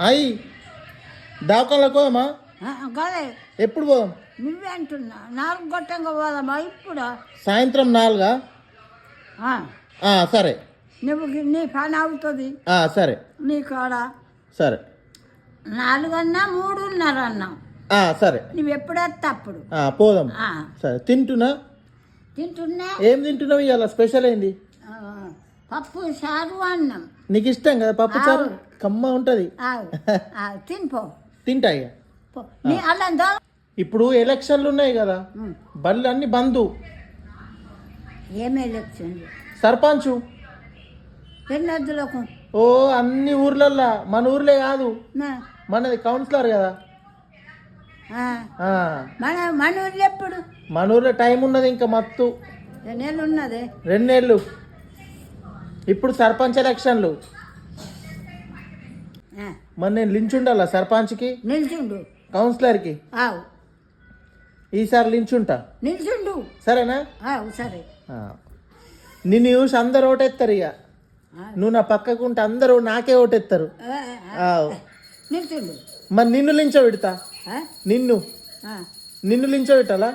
అయ్యి దావకాలకు పోదామా? గదే ఎప్పుడు పోదాం? నువ్వే అంటున్నా 4 గొట్టంగా పోదామా ఇప్పుడు? సాయంత్రం 4గా? సరే. నువ్వు నీ పని అవుతుంది సరే. నీ కాడ సరే 4 అన్నా 3:30 అన్నా సరే. నువ్వు ఎప్పుడేస్తా అప్పుడు పోదాం. సరే. తింటున్నా ఏం తింటున్నావు ఇవాళ? స్పెషల్ ఏంది? పప్పు చారు అన్నం. నీకు ఇష్టం కదా పప్పు చారు? కమ్మ ఉంటుంది. తినిపో. తింటా ఇక. అల్లందో ఇప్పుడు ఎలక్షన్లు ఉన్నాయి కదా, బళ్ళు అన్ని బంధు. ఏం ఎలక్షన్లు? సర్పంచు ఎన్నద్దులకు అన్ని ఊర్లల్లో, మన ఊర్లే కాదు, మనది కౌన్సిలర్ కదా. మన ఊర్లో ఎప్పుడు? మన ఊర్లో టైం ఉన్నది ఇంకా మత్తు 2 నెలలు ఉన్నది. 2 నెలలు. ఇప్పుడు సర్పంచ్ ఎలక్షన్లు. మరి నేను లించుండాలా సర్పంచ్కి? నిల్చుండు. కౌన్సిలర్కి ఈసారి లించుంటా. నిల్చుండు. సరేనా? సరే. నిన్ను చూసి అందరు ఓటేస్తారు. ఇక నువ్వు నా పక్కకుంటే అందరూ నాకే ఓటేస్తారు. నిల్చుండు. మరి నిన్ను లించబెడతా. నిన్ను లించబెట్టాలా?